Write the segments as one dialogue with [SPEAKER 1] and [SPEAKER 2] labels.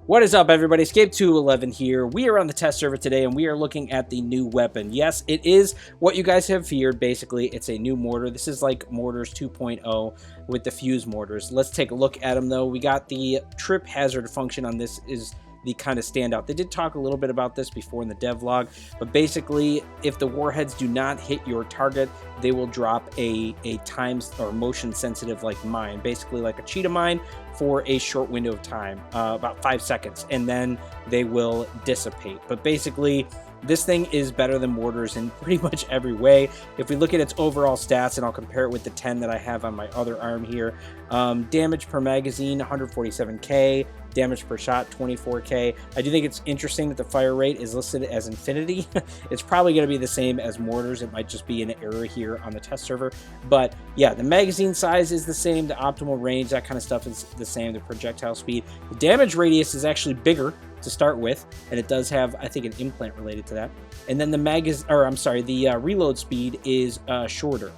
[SPEAKER 1] What is up, everybody? Escape211 here. We are on the test server today, and we are looking at the new weapon. Yes, it is what you guys have feared. Basically, it's a new mortar. This is like Mortars 2.0 with the fuse mortars. Let's take a look at them, though. We got the trip hazard function on this is the kind of standout. They did talk a little bit about this before in the devlog, but basically, if the warheads do not hit your target, they will drop a time or motion sensitive like mine, basically like a cheetah mine for a short window of time, about 5 seconds, and then they will dissipate. But basically, this thing is better than mortars in pretty much every way. If we look at its overall stats, and I'll compare it with the 10 that I have on my other arm here, damage per magazine 147k, damage per shot 24k. I do think it's interesting that the fire rate is listed as infinity. It's probably going to be the same as mortars. It might just be an error here on the test server, but yeah, the magazine size is the same, the optimal range, that kind of stuff is the same, the projectile speed. The damage radius is actually bigger to start with, and it does have, I think, an implant related to that. And then the reload speed is shorter,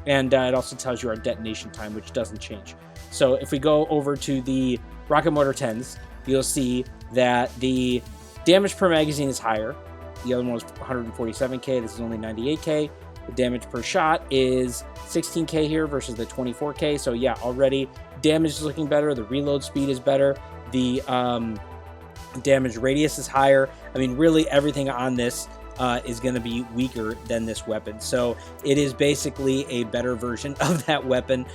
[SPEAKER 1] and it also tells you our detonation time, which doesn't change. So if we go over to the Rocket Mortar 10s, you'll see that the damage per magazine is higher. The other one was 147k. This is only 98k. The damage per shot is 16k here versus the 24k. So yeah, already damage is looking better. The reload speed is better. The damage radius is higher. I mean, really everything on this is going to be weaker than this weapon. So it is basically a better version of that weapon,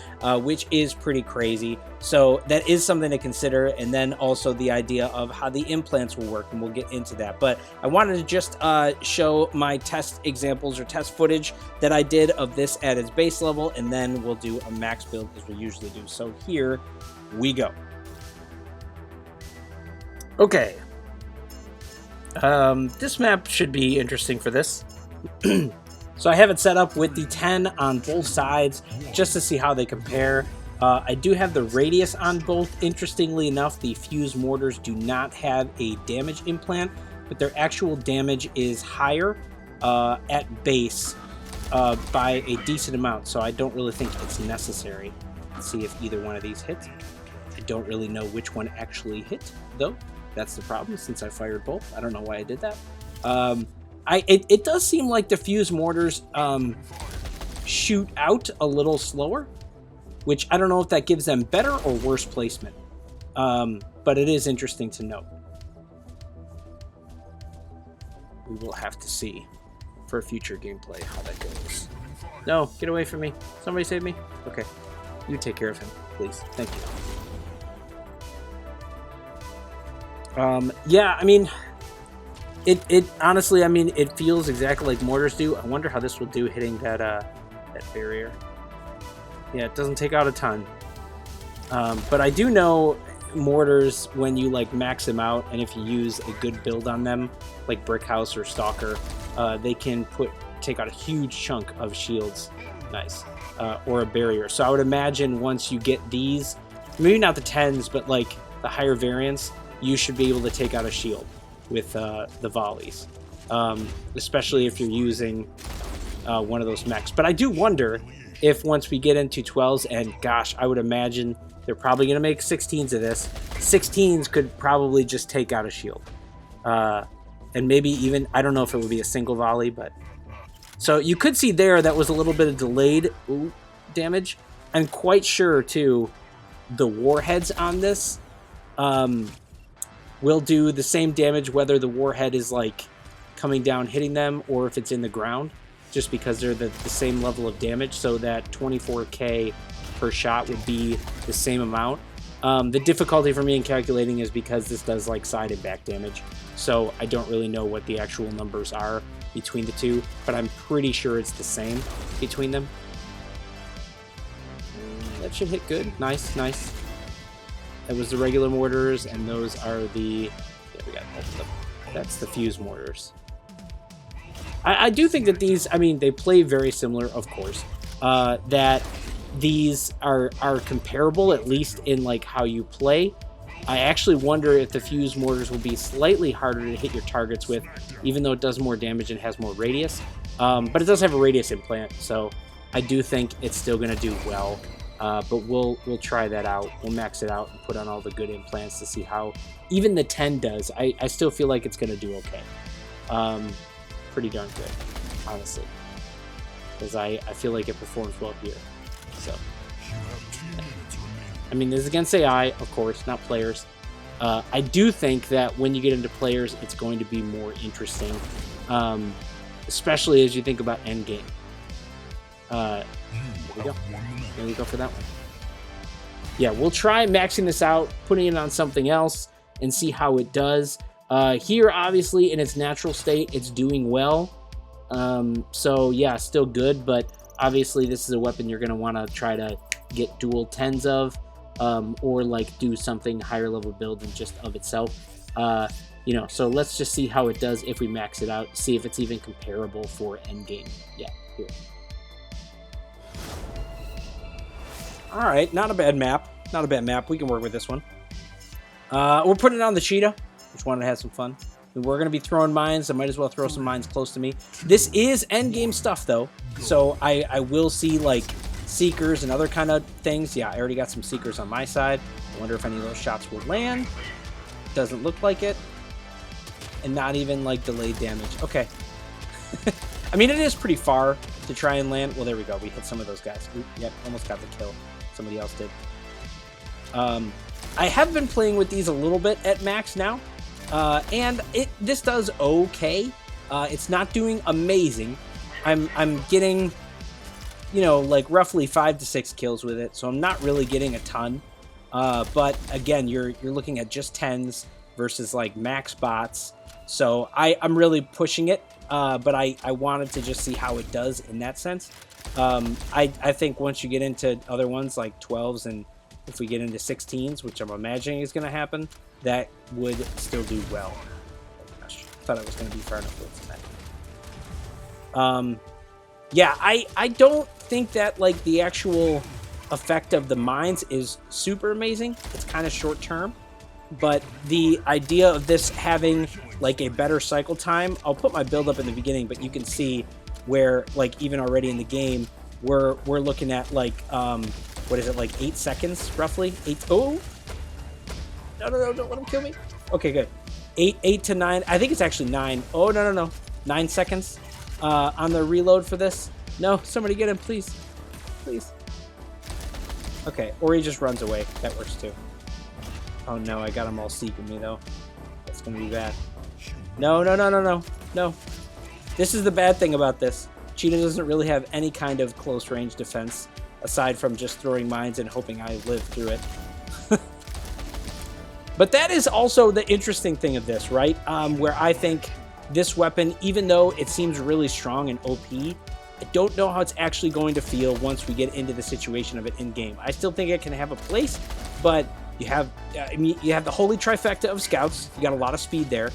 [SPEAKER 1] which is pretty crazy. So that is something to consider. And then also the idea of how the implants will work, and we'll get into that. But I wanted to just show my test examples or test footage that I did of this at its base level, and then we'll do a max build as we usually do. So here we go. Okay. This map should be interesting for this. So I have it set up with the 10 on both sides just to see how they compare. I do have the radius on both. Interestingly enough, the fuse mortars do not have a damage implant, but their actual damage is higher at base by a decent amount, so I don't really think it's necessary. Let's see if either one of these hit. I don't really know which one actually hit, though. That's the problem, since I fired both. I don't know why I did that. It does seem like the fuse mortars shoot out a little slower, which I don't know if that gives them better or worse placement. But it is interesting to note. We will have to see for future gameplay how that goes. No, get away from me. Somebody save me. Okay. You take care of him, please. Thank you. Yeah, I mean, it honestly, I mean, it feels exactly like mortars do. I wonder how this will do hitting that that barrier. Yeah, it doesn't take out a ton. But I do know mortars, when you like max them out, and if you use a good build on them, like Brick House or Stalker, they can take out a huge chunk of shields. Nice. Or a barrier. So I would imagine once you get these, maybe not the 10s, but like the higher variants, you should be able to take out a shield with the volleys, especially if you're using one of those mechs. But I do wonder if once we get into 12s, and gosh, I would imagine they're probably going to make 16s of this. 16s could probably just take out a shield. And maybe even, I don't know if it would be a single volley, but... So you could see there that was a little bit of delayed damage. I'm quite sure, too, the warheads on this... will do the same damage whether the warhead is like coming down hitting them or if it's in the ground, just because they're the same level of damage. So that 24k per shot would be the same amount. The difficulty for me in calculating is because this does like side and back damage, so I don't really know what the actual numbers are between the two, but I'm pretty sure it's the same between them. That should hit good. Nice, nice. That was the regular mortars, and those are the... Yeah, we got both of them. That's the fuse mortars. I do think that these... I mean, they play very similar, of course. That these are comparable, at least in, like, how you play. I actually wonder if the fuse mortars will be slightly harder to hit your targets with, even though it does more damage and has more radius. But it does have a radius implant, so I do think it's still going to do well. But we'll try that out. We'll max it out and put on all the good implants to see how even the 10 does. I still feel like it's going to do okay. Pretty darn good, honestly. Because I feel like it performs well here. So, I mean, this is against AI, of course, not players. I do think that when you get into players, it's going to be more interesting, especially as you think about endgame. There we go. There we go for that one. Yeah, we'll try maxing this out, putting it on something else, and see how it does. Here, obviously, in its natural state, it's doing well. So, yeah, still good, but obviously this is a weapon you're going to want to try to get dual 10s of, or, like, do something higher level build than just of itself. You know, so let's just see how it does if we max it out, see if it's even comparable for endgame. Yeah, here. All right, not a bad map. Not a bad map. We can work with this one. We're putting it on the cheetah. Just wanted to have some fun. We're going to be throwing mines. I might as well throw some mines close to me. This is endgame stuff, though. So I will see, like, seekers and other kind of things. Yeah, I already got some seekers on my side. I wonder if any of those shots will land. Doesn't look like it. And not even, like, delayed damage. Okay. I mean, it is pretty far to try and land. Well, there we go. We hit some of those guys. Ooh, yep, almost got the kill. Somebody else did. I have been playing with these a little bit at max now. And this does okay. It's not doing amazing. I'm getting, you know, like roughly 5 to 6 kills with it, so I'm not really getting a ton. But again, you're looking at just 10s versus like max bots. So I'm really pushing it, but I wanted to just see how it does in that sense. I think once you get into other ones like 12s, and if we get into 16s, which I'm imagining is going to happen, that would still do well. Oh gosh, I thought I was going to be far enough away from that. Yeah, I don't think that like the actual effect of the mines is super amazing. It's kind of short term, but the idea of this having like a better cycle time, I'll put my build up in the beginning, but you can see where like even already in the game, we're looking at like what is it, like 8 seconds roughly? 8. Oh no, don't let him kill me. Okay, good. 8 to 9. I think it's actually 9. Oh no, 9 seconds on the reload for this. No, somebody get him, please. Okay, or he just runs away. That works too. Oh no, I got them all seeking me though. That's gonna be bad. No. This is the bad thing about this. Cheetah doesn't really have any kind of close range defense aside from just throwing mines and hoping I live through it. But that is also the interesting thing of this, right? Where I think this weapon, even though it seems really strong and OP, I don't know how it's actually going to feel once we get into the situation of it in game. I still think it can have a place, but you have, you have the holy trifecta of scouts. You got a lot of speed there.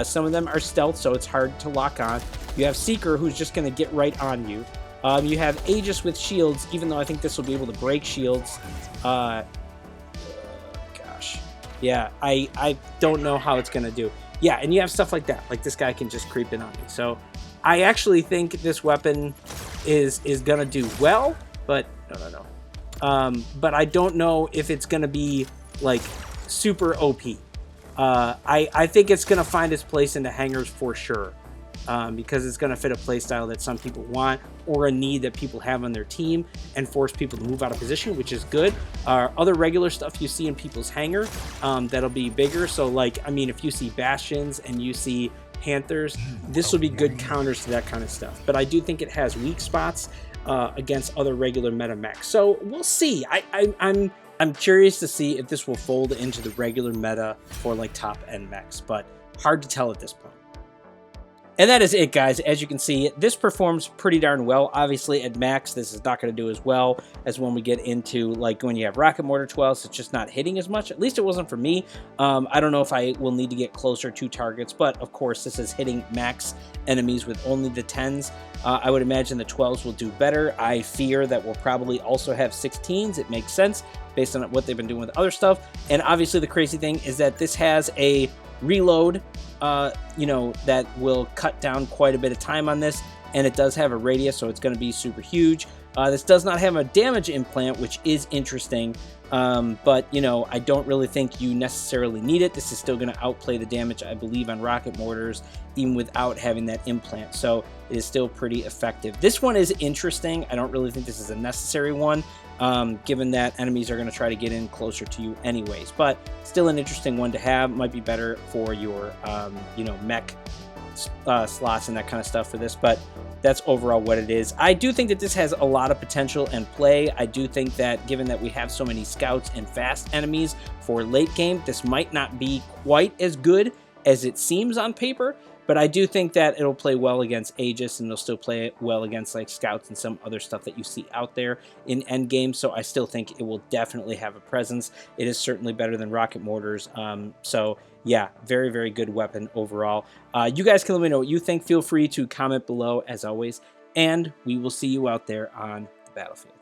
[SPEAKER 1] Some of them are stealth, so it's hard to lock on. You have Seeker, who's just going to get right on you. You have Aegis with shields, even though I think this will be able to break shields. Gosh. Yeah, I don't know how it's going to do. Yeah, and you have stuff like that. Like this guy can just creep in on me. So I actually think this weapon is going to do well, but no. But I don't know if it's going to be like super OP. I think it's going to find its place in the hangars for sure, because it's going to fit a playstyle that some people want or a need that people have on their team and force people to move out of position, which is good. Other regular stuff you see in people's hangar, that'll be bigger. So like, I mean, if you see Bastions and you see Panthers, this will be good counters to that kind of stuff. But I do think it has weak spots against other regular meta mechs. So we'll see. I'm curious to see if this will fold into the regular meta for like top end mechs, but hard to tell at this point. And that is it, guys. As you can see, this performs pretty darn well. Obviously, at max, this is not going to do as well as when we get into, like, when you have Rocket Mortar 12s. It's just not hitting as much. At least it wasn't for me. I don't know if I will need to get closer to targets, but, of course, this is hitting max enemies with only the 10s. I would imagine the 12s will do better. I fear that we'll probably also have 16s. It makes sense based on what they've been doing with other stuff. And, obviously, the crazy thing is that this has a reload, you know, that will cut down quite a bit of time on this, and it does have a radius, so it's going to be super huge. This does not have a damage implant, which is interesting, but, you know, I don't really think you necessarily need it. This is still going to outplay the damage, I believe, on rocket mortars, even without having that implant, so it is still pretty effective. This one is interesting. I don't really think this is a necessary one, given that enemies are going to try to get in closer to you anyways, but still an interesting one to have. Might be better for your, you know, mech slots and that kind of stuff for this, but that's overall what it is. I do think that this has a lot of potential and play. I do think that given that we have so many scouts and fast enemies for late game, this might not be quite as good as it seems on paper, but I do think that it'll play well against Aegis, and it'll still play well against like scouts and some other stuff that you see out there in endgame. So I still think it will definitely have a presence. It is certainly better than rocket mortars. So yeah, very, very good weapon overall. You guys can let me know what you think. Feel free to comment below as always, and we will see you out there on the battlefield.